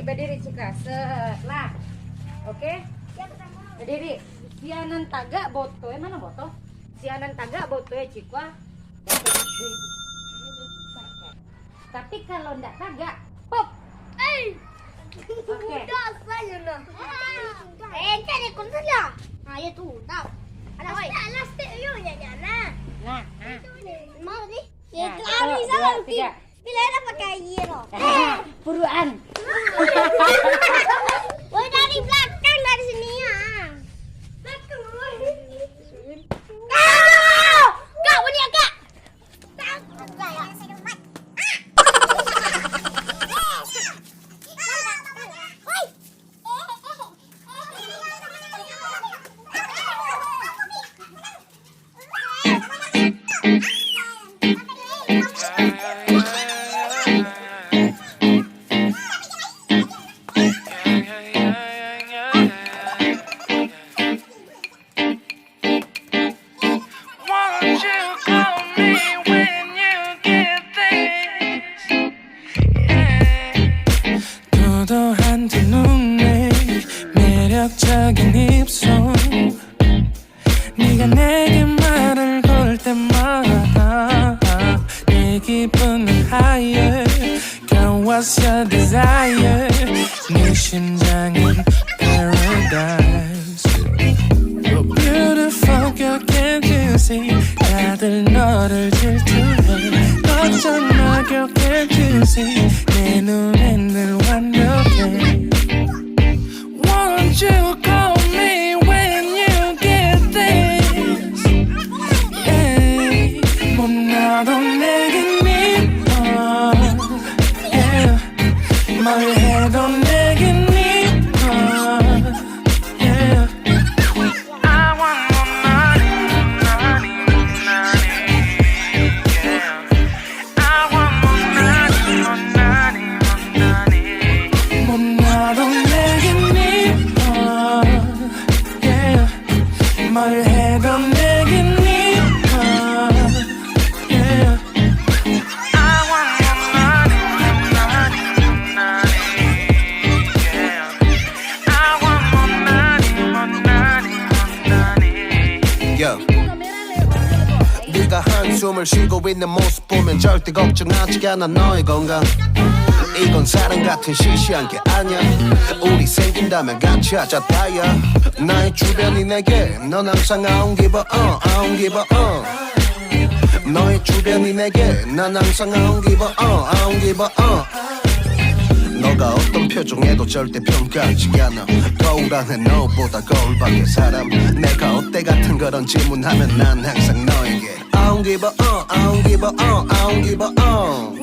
berdiri Cika. Setelah. Oke? Berdiri. Sianan tagak boto. Mana boto? Sianan tagak boto Cikwa. Tapi kalau enggak tagak, pop. Oke. Cari kunci lah. Ya tuh, tahu. Ada oi. Last yuk nyana. Nah, Mau nih? Ya, Ya, kali satu, dua, tiga. Bila ada pakai hero. Puruan. Woi dari belakang dari sini ya. Belakang woi. Kak, ini Kak. 도도한 두 눈에 매력적인 입술 네가 내게 말을 걸 때마다 내 기분은 higher Girl what's your desire 네 심장은 paradise You're beautiful girl can't you see 다들 너를 질투해 어쩌나 girl can't you see 내 눈엔 늘 완벽해 Won't you call me when you get this yeah. 못나도 내겐 미워 yeah. 뭘 해도 내겐 미워 yeah. I want more money, money, money yeah. I want more money, money, money 못나도 내겐 미워 yeah. 뭘 해도 내겐 미워 yeah. I want more money, money, money yeah. I want more money, money Yo. 네가 한숨을 쉬고 있는 모습 보면 절대 걱정하지 않아 너의 건강 이건 사랑 같은 시시한 게 아니야 우리 생긴다면 같이 하자 다야 나의 주변이 내게 넌 항상 I don't give a I don't give a 너의 주변이 내게 난 항상 I don't give a I don't give a 너가 어떤 표정에도 절대 평가하지 않아 거울 안에 너보다 거울 밖의 사람 내가 어때 같은 그런 질문하면 난 항상 너에게 I don't give a I don't give a I don't give a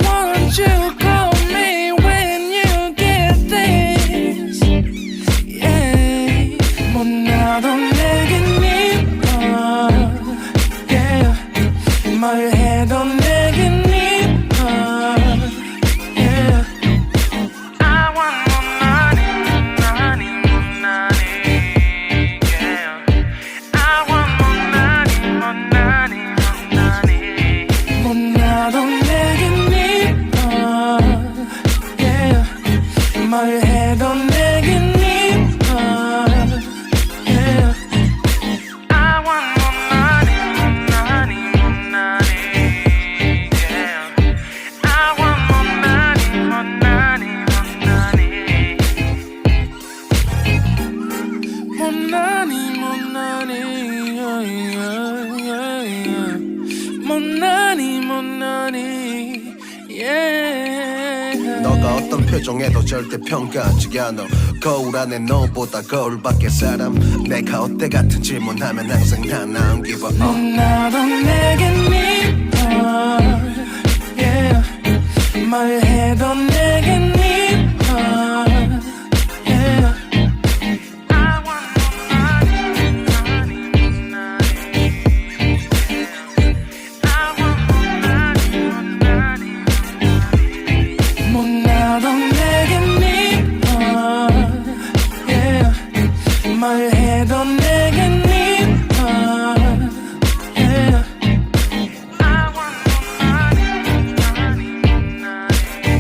Won't you call me when you get this yeah. 못나도 내겐 미워 yeah. 뭘 해도 내겐 미워 yeah. I want more money, money, money yeah. I want more money, money, money 못나도 내겐 미워 yeah. 뭘 해도 내겐 미워 yeah. I want more money, money, money yeah. I want more money, money, money money yeah. 못나니 못나니 yeah. 너가 어떤 표정에도 절대 평가하지 않아 거울 안에 너보다 거울 밖의 사람 내가 어때 같은 질문하면 항상 난 I don't give a 못나도 내겐 미워 yeah. 뭘 해도 내겐 미워 yeah. I want more money, money, I want more money, money 못나도 내겐 미워 yeah. 뭘 해도 내겐 미워 yeah. I want more money, money, money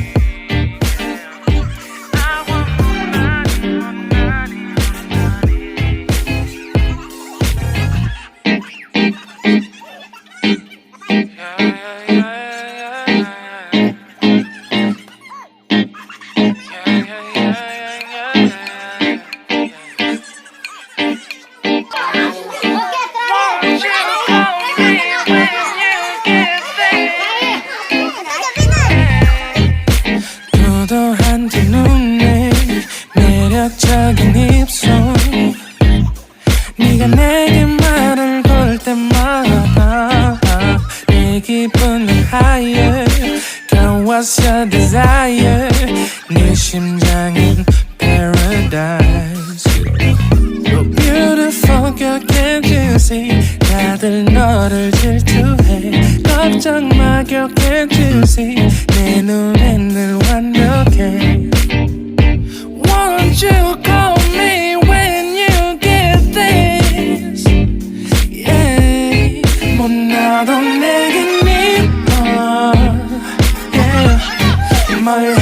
what's your desire? 네 심장은 paradise. You're beautiful girl, can't you see? 다들 너를 질투해. 걱정 마 girl, can't you see? 내 눈엔 늘 완벽해. Won't you call me when you get this? Yeah. 못나도 내겐 미워. Yeah. 뭘